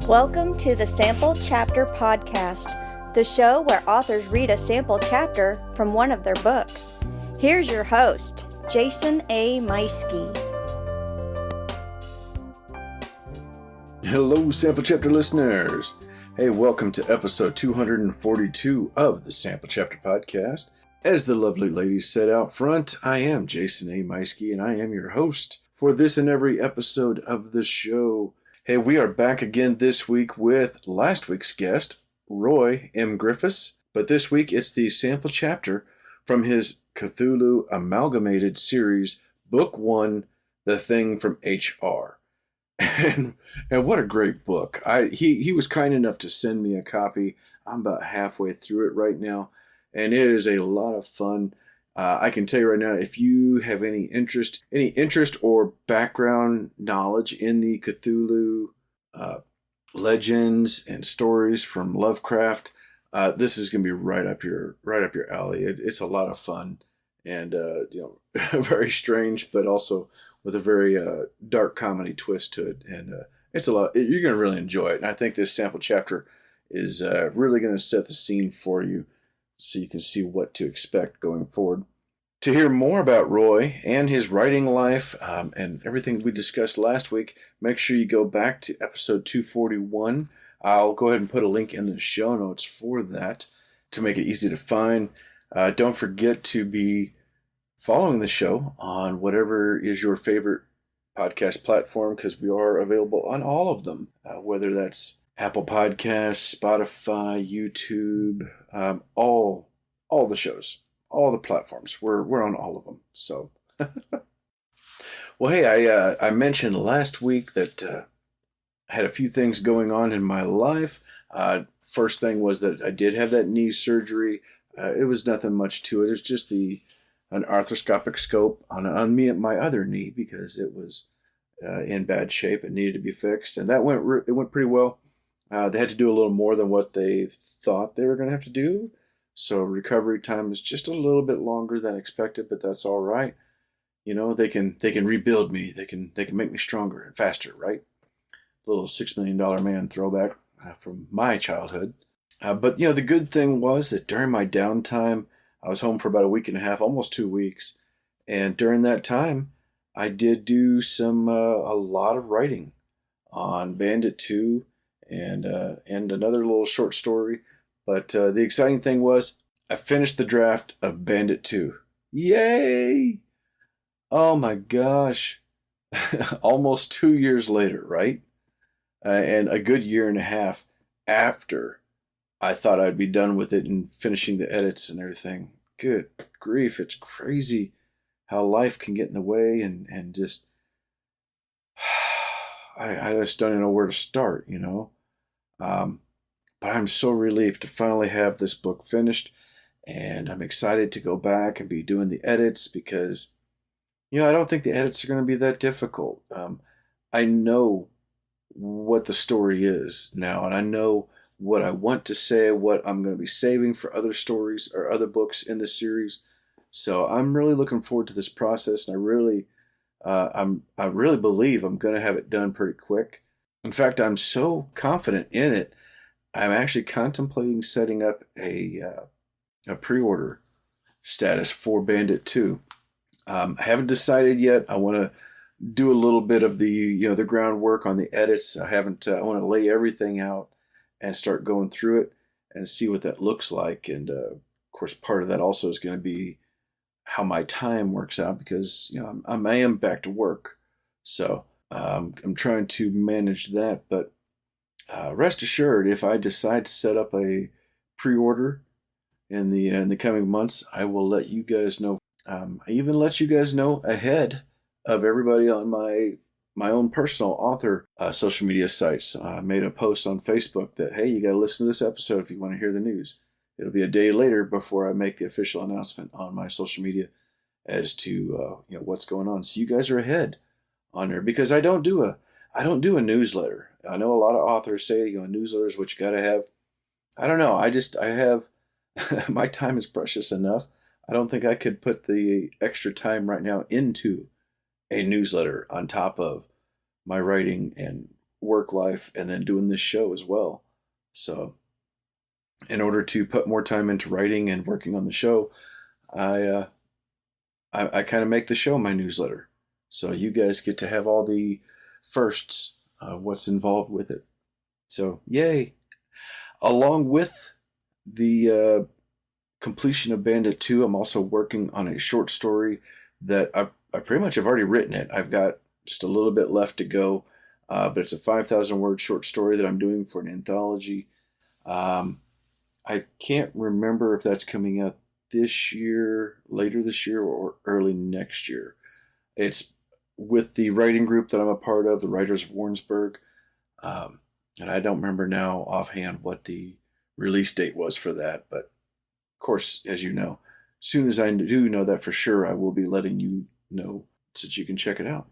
Welcome to the Sample Chapter Podcast, the show where authors read a sample chapter from one of their books. Here's your host, Jason A. Meiske. Hello, Sample Chapter listeners. Hey, welcome to episode 242 of the Sample Chapter Podcast. As the lovely ladies said out front, I am Jason A. Meiske, and I am your host for this and every episode of the show. Hey, we are back again this week with last week's guest, Roy M. Griffis, but this week it's the sample chapter from his Cthulhu Amalgamated series, Book 1, The Thing from HR. And what a great book. He was kind enough to send me a copy. I'm about halfway through it right now, and it is a lot of fun. I can tell you right now, if you have any interest or background knowledge in the Cthulhu legends and stories from Lovecraft, this is going to be right up your alley. It's a lot of fun and very strange, but also with a very dark comedy twist to it. And it's a lot. You're going to really enjoy it. And I think this sample chapter is really going to set the scene for you, so you can see what to expect going forward. To hear more about Roy and his writing life and everything we discussed last week, make sure you go back to episode 241. I'll go ahead and put a link in the show notes for that to make it easy to find. Don't forget to be following the show on whatever is your favorite podcast platform, because we are available on all of them, whether that's Apple Podcasts, Spotify, YouTube, all the shows, all the platforms. We're on all of them. So, well, hey, I mentioned last week that I had a few things going on in my life. First thing was that I did have that knee surgery. It was nothing much to it. It's just an arthroscopic scope on me and my other knee, because it was in bad shape and needed to be fixed, and that went pretty well. They had to do a little more than what they thought they were going to have to do, so recovery time is just a little bit longer than expected, but that's all right. You know, they can rebuild me. They can make me stronger and faster, right? Little $6 Million Man throwback from my childhood. But the good thing was that during my downtime, I was home for about a week and a half, almost 2 weeks, and during that time, I did do a lot of writing on Bandit 2. And another little short story. But the exciting thing was I finished the draft of Bandit 2. Yay! Oh my gosh. Almost 2 years later, right? And a good year and a half after I thought I'd be done with it and finishing the edits and everything. Good grief, it's crazy how life can get in the way and just... I just don't know where to start, But I'm so relieved to finally have this book finished, and I'm excited to go back and be doing the edits, because, I don't think the edits are going to be that difficult. I know what the story is now, and I know what I want to say, what I'm going to be saving for other stories or other books in the series. So I'm really looking forward to this process, and I really believe I'm going to have it done pretty quick. In fact, I'm so confident in it, I'm actually contemplating setting up a pre-order status for Bandit 2. I haven't decided yet. I want to do a little bit of the groundwork on the edits. I want to lay everything out and start going through it and see what that looks like. And of course, part of that also is going to be how my time works out, because I am back to work, so I'm trying to manage that. But rest assured, if I decide to set up a pre-order in the coming months, I will let you guys know. I even let you guys know ahead of everybody on my own personal author social media sites. I made a post on Facebook that, hey, you got to listen to this episode if you want to hear the news. It'll be a day later before I make the official announcement on my social media as to what's going on. So you guys are ahead on there, because I don't do a newsletter. I know a lot of authors say newsletter is what you got to have. I don't know. I have my time is precious enough. I don't think I could put the extra time right now into a newsletter on top of my writing and work life and then doing this show as well. So in order to put more time into writing and working on the show, I kind of make the show my newsletter. So you guys get to have all the firsts of what's involved with it. So yay. Along with the completion of Bandit 2, I'm also working on a short story that I pretty much have already written it. I've got just a little bit left to go, but it's a 5,000 word short story that I'm doing for an anthology. I can't remember if that's coming out this year, later this year, or early next year. It's with the writing group that I'm a part of, the Writers of Warrensburg. And I don't remember now offhand what the release date was for that. But of course, as you know, as soon as I do know that for sure, I will be letting you know so that you can check it out.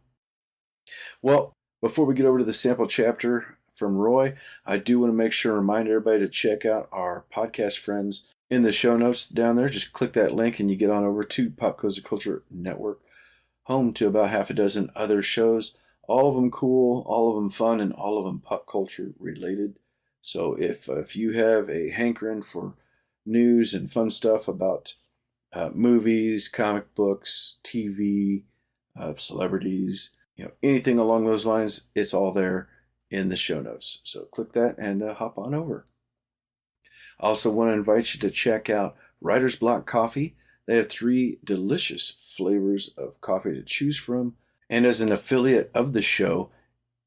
Well, before we get over to the sample chapter from Roy, I do want to make sure and remind everybody to check out our podcast friends in the show notes down there. Just click that link and you get on over to Pop Culture Network, home to about half a dozen other shows. All of them cool, all of them fun, and all of them pop culture related. So if you have a hankering for news and fun stuff about movies, comic books, TV, celebrities, anything along those lines, it's all there in the show notes. So click that and hop on over. I also want to invite you to check out Writer's Block Coffee. They have 3 delicious flavors of coffee to choose from. And as an affiliate of the show,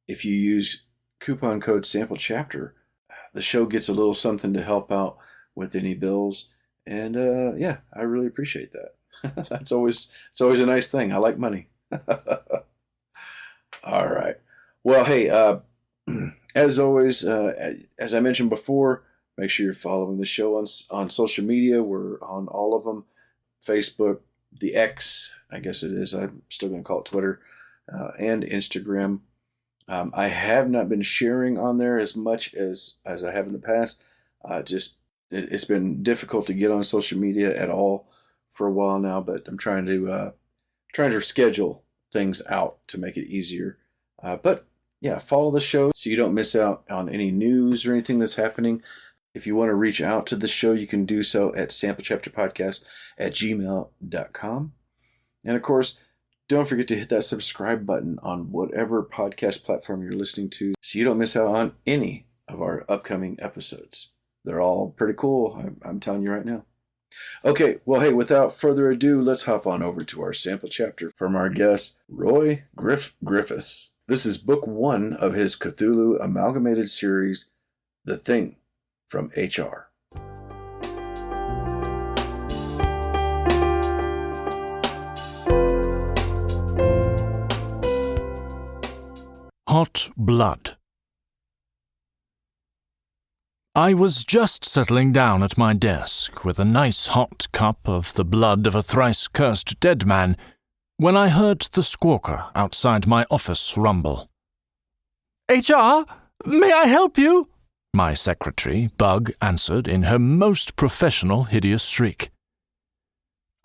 if you use coupon code Sample Chapter, the show gets a little something to help out with any bills. And I really appreciate that. It's always a nice thing. I like money. All right. Well, hey, as always, as I mentioned before, make sure you're following the show on social media. We're on all of them. Facebook, the X, I guess it is. I'm still going to call it Twitter, and Instagram. I have not been sharing on there as much as I have in the past. It's been difficult to get on social media at all for a while now, but I'm trying to schedule things out to make it easier. But yeah, follow the show so you don't miss out on any news or anything that's happening. If you want to reach out to the show, you can do so at samplechapterpodcast@gmail.com. And of course, don't forget to hit that subscribe button on whatever podcast platform you're listening to so you don't miss out on any of our upcoming episodes. They're all pretty cool, I'm telling you right now. Okay, well, hey, without further ado, let's hop on over to our sample chapter from our guest, Roy Griffis. This is book 1 of his Cthulhu Amalgamated series, The Thing, from HR. Hot blood. I was just settling down at my desk with a nice hot cup of the blood of a thrice-cursed dead man when I heard the squawker outside my office rumble. "HR, may I help you?" my secretary, Bug, answered in her most professional hideous shriek.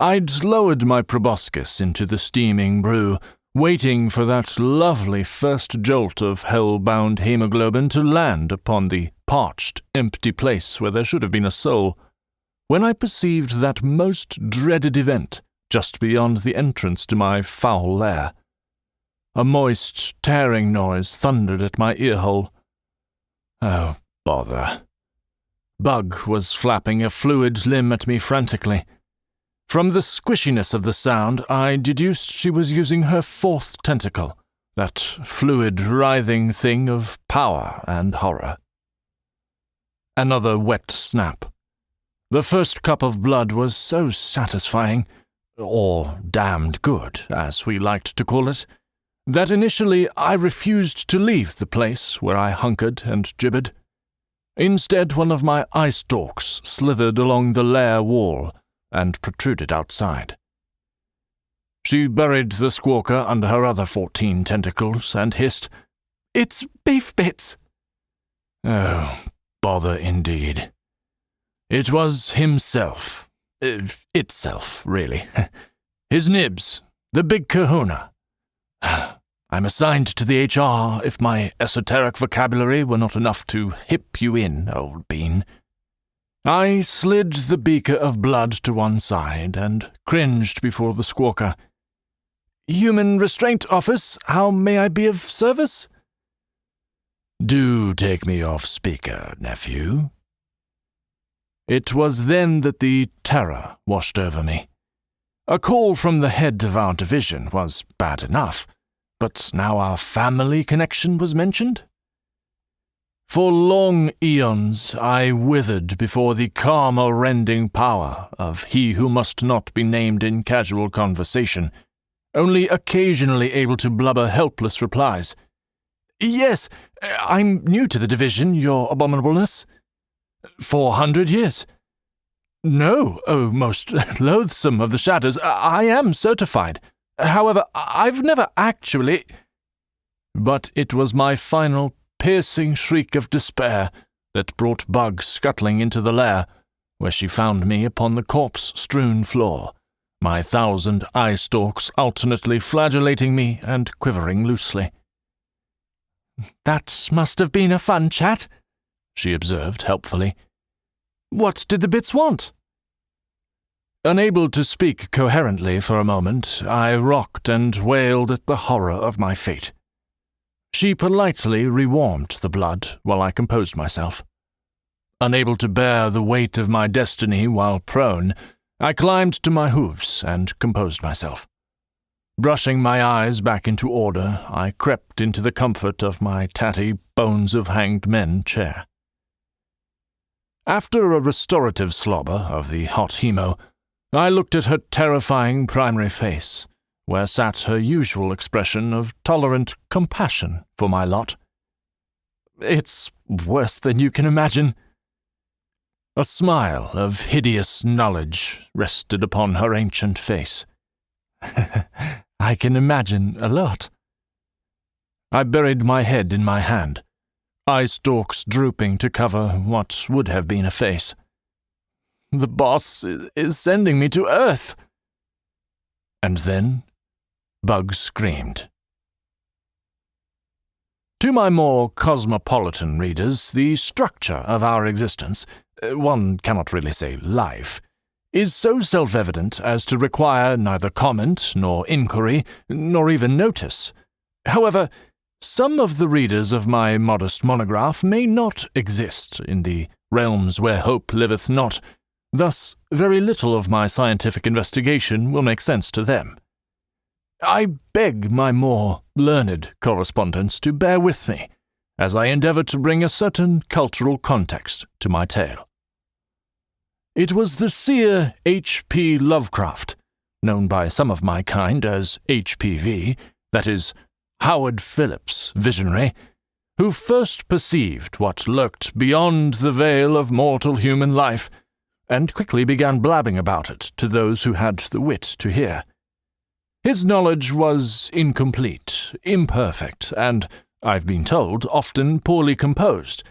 I'd lowered my proboscis into the steaming brew, waiting for that lovely first jolt of hell-bound hemoglobin to land upon the parched, empty place where there should have been a soul, when I perceived that most dreaded event just beyond the entrance to my foul lair. A moist, tearing noise thundered at my earhole. Oh, bother. Bug was flapping a fluid limb at me frantically. From the squishiness of the sound, I deduced she was using her 4th tentacle, that fluid, writhing thing of power and horror. Another wet snap. The first cup of blood was so satisfying, or damned good, as we liked to call it, that initially I refused to leave the place where I hunkered and gibbered. Instead, one of my eye stalks slithered along the lair wall and protruded outside. She buried the squawker under her other 14 tentacles and hissed, "It's beef bits!" Oh, bother indeed. It was himself. Itself, really. His nibs, the big kahuna. I I'm assigned to the HR if my esoteric vocabulary were not enough to hip you in, old bean. I slid the beaker of blood to one side and cringed before the squawker. Human Restraint Office, how may I be of service? Do take me off speaker, nephew. It was then that the terror washed over me. A call from the head of our division was bad enough, but now our family connection was mentioned? For long eons I withered before the karma-rending power of he who must not be named in casual conversation, only occasionally able to blubber helpless replies. Yes, I'm new to the division, your abominableness. 400 years. No, oh, most loathsome of the shadows, I am certified. However, I've never actually... But it was my final piercing shriek of despair that brought Bug scuttling into the lair, where she found me upon the corpse-strewn floor, my 1,000 eye stalks alternately flagellating me and quivering loosely. That must have been a fun chat, she observed helpfully. What did the bits want? Unable to speak coherently for a moment, I rocked and wailed at the horror of my fate. She politely rewarmed the blood while I composed myself. Unable to bear the weight of my destiny while prone, I climbed to my hooves and composed myself. Brushing my eyes back into order, I crept into the comfort of my tatty bones-of-hanged-men chair. After a restorative slobber of the hot hemo, I looked at her terrifying primary face, where sat her usual expression of tolerant compassion for my lot. It's worse than you can imagine. A smile of hideous knowledge rested upon her ancient face. I can imagine a lot. I buried my head in my hand, eye stalks drooping to cover what would have been a face. The boss is sending me to Earth. And then Bug screamed. To my more cosmopolitan readers, the structure of our existence, one cannot really say life, is so self-evident as to require neither comment nor inquiry, nor even notice. However, some of the readers of my modest monograph may not exist in the realms where hope liveth not. Thus, very little of my scientific investigation will make sense to them. I beg my more learned correspondents to bear with me, as I endeavour to bring a certain cultural context to my tale. It was the seer H.P. Lovecraft, known by some of my kind as HPV, that is, Howard Phillips, visionary, who first perceived what lurked beyond the veil of mortal human life, and quickly began blabbing about it to those who had the wit to hear. His knowledge was incomplete, imperfect, and, I've been told, often poorly composed,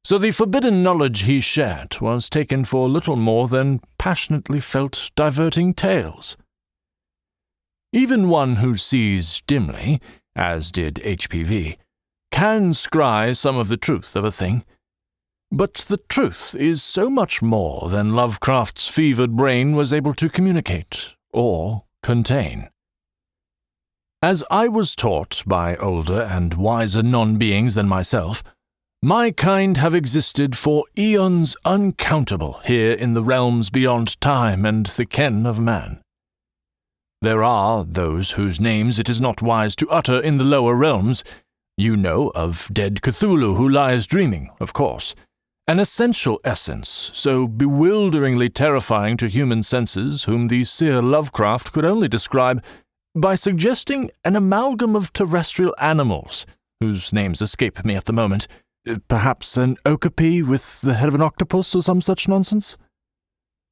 so the forbidden knowledge he shared was taken for little more than passionately felt diverting tales. Even one who sees dimly, as did HPV, can scry some of the truth of a thing. But the truth is so much more than Lovecraft's fevered brain was able to communicate or contain. As I was taught by older and wiser non-beings than myself, my kind have existed for eons uncountable here in the realms beyond time and the ken of man. There are those whose names it is not wise to utter in the lower realms. You know of dead Cthulhu who lies dreaming, of course. An essential essence, so bewilderingly terrifying to human senses, whom the seer Lovecraft could only describe by suggesting an amalgam of terrestrial animals, whose names escape me at the moment. Perhaps an okapi with the head of an octopus or some such nonsense?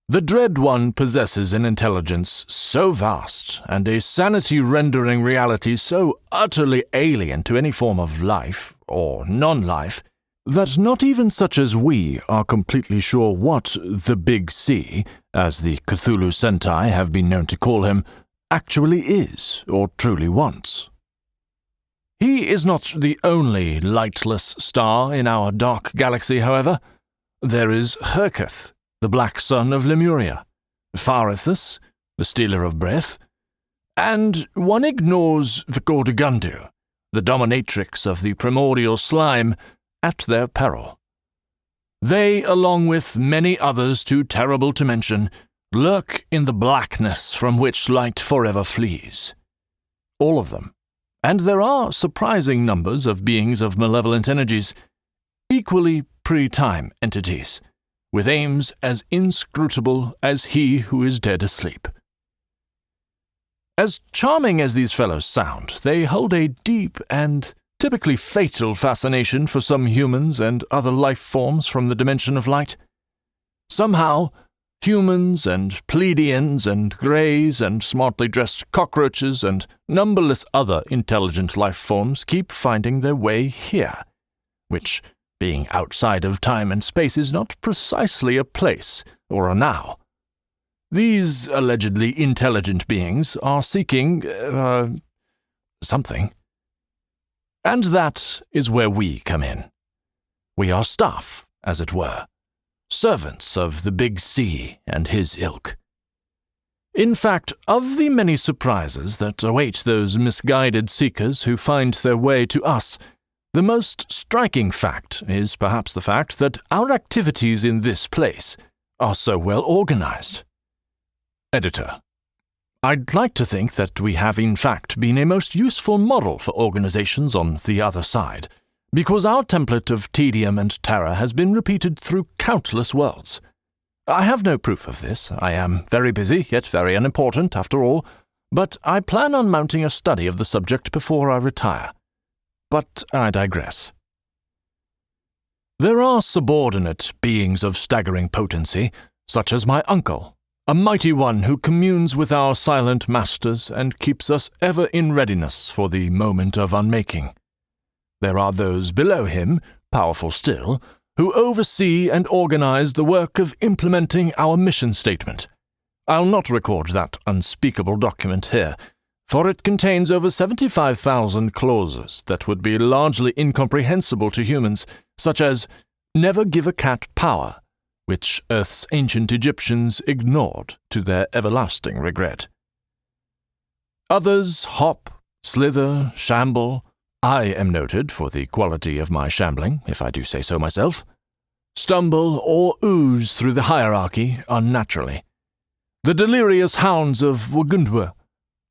The Dread One possesses an intelligence so vast, and a sanity-rendering reality so utterly alien to any form of life, or non-life, that not even such as we are completely sure what the Big C, as the Cthulhu Sentai have been known to call him, actually is or truly wants. He is not the only lightless star in our dark galaxy, however. There is Herketh, the black sun of Lemuria, Pharithus, the stealer of breath, and one ignores Vicordagundu, the dominatrix of the primordial slime, at their peril. They, along with many others too terrible to mention, lurk in the blackness from which light forever flees. All of them, and there are surprising numbers of beings of malevolent energies, equally pre-time entities, with aims as inscrutable as he who is dead asleep. As charming as these fellows sound, they hold a deep and typically fatal fascination for some humans and other life forms from the dimension of light. Somehow, humans and Pleiadians and greys and smartly dressed cockroaches and numberless other intelligent life forms keep finding their way here, which, being outside of time and space, is not precisely a place or a now. These allegedly intelligent beings are seeking, something. And that is where we come in. We are staff, as it were, servants of the Big C and his ilk. In fact, of the many surprises that await those misguided seekers who find their way to us, the most striking fact is perhaps the fact that our activities in this place are so well organized. Editor, I'd like to think that we have in fact been a most useful model for organizations on the other side, because our template of tedium and terror has been repeated through countless worlds. I have no proof of this. I am very busy, yet very unimportant, after all, but I plan on mounting a study of the subject before I retire. But I digress. There are subordinate beings of staggering potency, such as my uncle, a mighty one who communes with our silent masters and keeps us ever in readiness for the moment of unmaking. There are those below him, powerful still, who oversee and organize the work of implementing our mission statement. I'll not record that unspeakable document here, for it contains over 75,000 clauses that would be largely incomprehensible to humans, such as, never give a cat power, which Earth's ancient Egyptians ignored to their everlasting regret. Others hop, slither, shamble. I am noted for the quality of my shambling, if I do say so myself. Stumble or ooze through the hierarchy unnaturally. The delirious hounds of Wagundwa,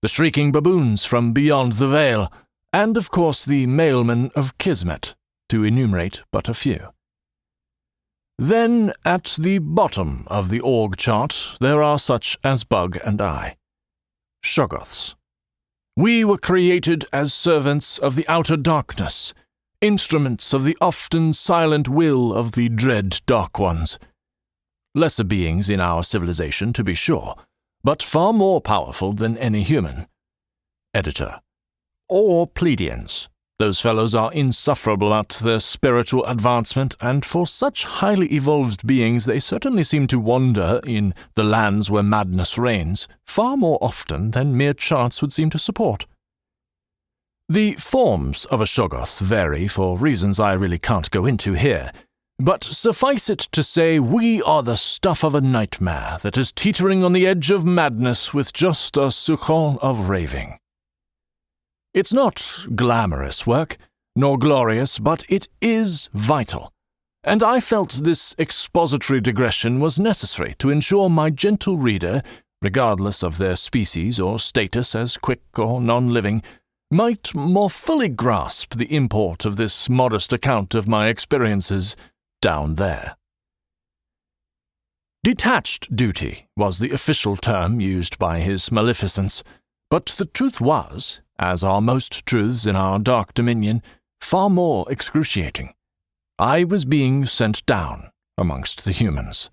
the shrieking baboons from beyond the veil, and of course the mailmen of Kismet, to enumerate but a few. Then, at the bottom of the org chart, there are such as Bug and I. Shoggoths. We were created as servants of the outer darkness, instruments of the often silent will of the dread Dark Ones. Lesser beings in our civilization, to be sure, but far more powerful than any human. Editor. Or Pleiadians. Those fellows are insufferable about their spiritual advancement, and for such highly evolved beings they certainly seem to wander in the lands where madness reigns, far more often than mere chance would seem to support. The forms of a Shoggoth vary for reasons I really can't go into here, but suffice it to say we are the stuff of a nightmare that is teetering on the edge of madness with just a soupçon of raving. It's not glamorous work, nor glorious, but it is vital, and I felt this expository digression was necessary to ensure my gentle reader, regardless of their species or status as quick or non-living, might more fully grasp the import of this modest account of my experiences down there. Detached duty was the official term used by His Maleficence, but the truth was, as are most truths in our dark dominion, far more excruciating. I was being sent down amongst the humans.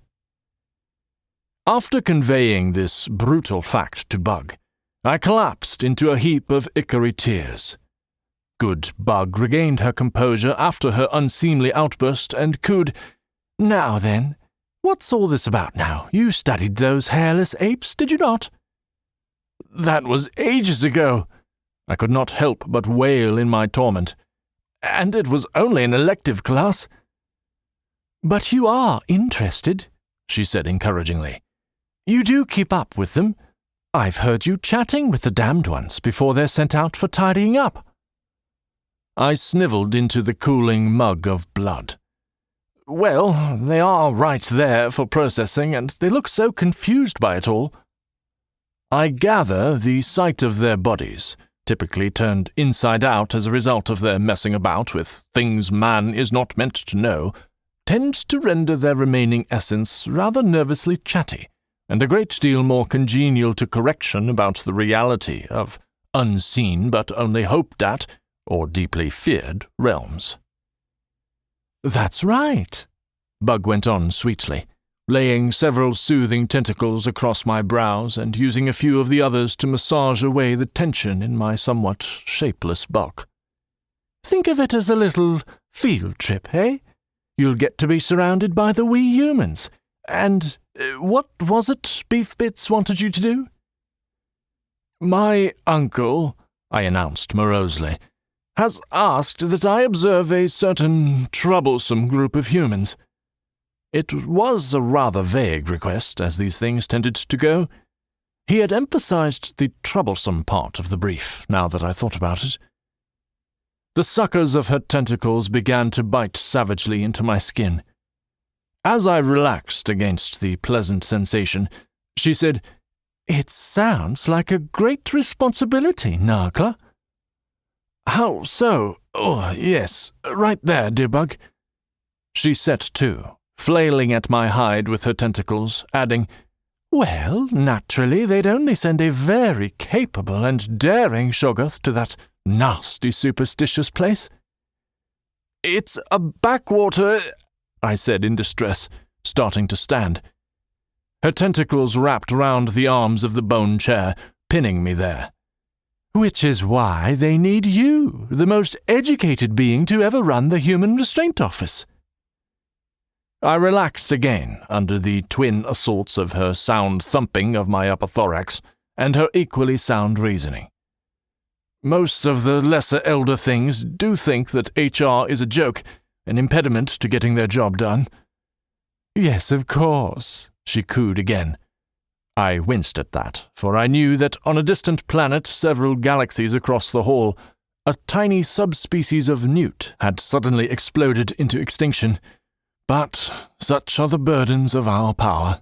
After conveying this brutal fact to Bug, I collapsed into a heap of ichory tears. Good Bug regained her composure after her unseemly outburst and cooed, "Now then, what's all this about now? You studied those hairless apes, did you not?" "That was ages ago," I could not help but wail in my torment. And it was only an elective class. "But you are interested," she said encouragingly. "You do keep up with them. I've heard you chatting with the damned ones before they're sent out for tidying up." I snivelled into the cooling mug of blood. "Well, they are right there for processing, and they look so confused by it all. I gather the sight of their bodies, typically turned inside out as a result of their messing about with things man is not meant to know, tends to render their remaining essence rather nervously chatty, and a great deal more congenial to correction about the reality of unseen but only hoped at, or deeply feared, realms." "That's right," Bug went on sweetly, laying several soothing tentacles across my brows and using a few of the others to massage away the tension in my somewhat shapeless bulk. "Think of it as a little field trip, eh? You'll get to be surrounded by the wee humans. And what was it Beef Bits wanted you to do?" "My uncle," I announced morosely, "has asked that I observe a certain troublesome group of humans. It was a rather vague request, as these things tended to go. He had emphasized the troublesome part of the brief, now that I thought about it." The suckers of her tentacles began to bite savagely into my skin. As I relaxed against the pleasant sensation, she said, "It sounds like a great responsibility, Narkla." "How so? Oh, yes, right there, dear Bug." She set to, flailing at my hide with her tentacles, adding, "Well, naturally they'd only send a very capable and daring Shoggoth to that nasty superstitious place." "It's a backwater," I said in distress, starting to stand. Her tentacles wrapped round the arms of the bone chair, pinning me there. "Which is why they need you, the most educated being to ever run the Human Restraint Office." I relaxed again under the twin assaults of her sound thumping of my upper thorax and her equally sound reasoning. Most of the lesser elder things do think that HR is a joke, an impediment to getting their job done. "Yes, of course," she cooed again. I winced at that, for I knew that on a distant planet several galaxies across the hall, a tiny subspecies of newt had suddenly exploded into extinction. But such are the burdens of our power.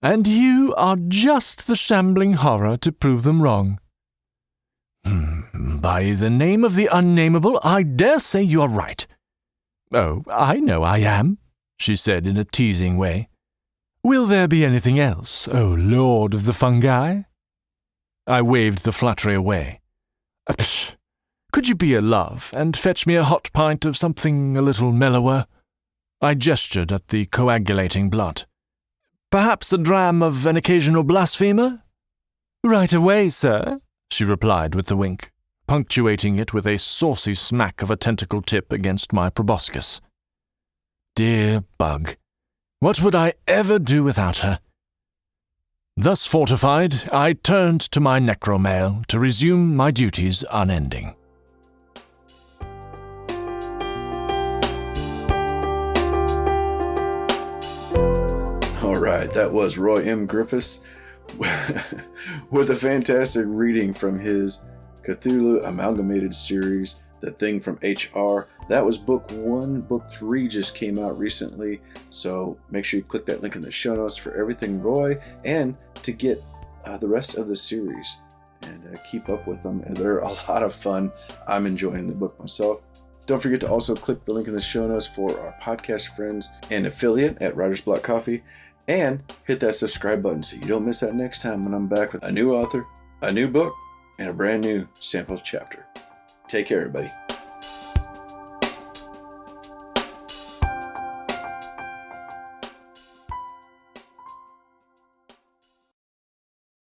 "And you are just the shambling horror to prove them wrong." By the name of the unnameable, I dare say you are right." "Oh, I know I am," she said in a teasing way. "Will there be anything else, O Lord of the Fungi?" I waved the flattery away. "Psh! Could you be a love and fetch me a hot pint of something a little mellower?" I gestured at the coagulating blood. "Perhaps a dram of an occasional blasphemer?" "Right away, sir," she replied with a wink, punctuating it with a saucy smack of a tentacle tip against my proboscis. Dear Bug, what would I ever do without her? Thus fortified, I turned to my necromail to resume my duties unending. All right, that was Roy M. Griffis with a fantastic reading from his Cthulhu Amalgamated series, The Thing from HR. That was book 1. Book 3 just came out recently, so make sure you click that link in the show notes for everything Roy and to get the rest of the series and keep up with them. And they're a lot of fun. I'm enjoying the book myself. Don't forget to also click the link in the show notes for our podcast friends and affiliate at Writer's Block Coffee, and hit that subscribe button so you don't miss that next time when I'm back with a new author, a new book, and a brand new sample chapter. Take care, everybody.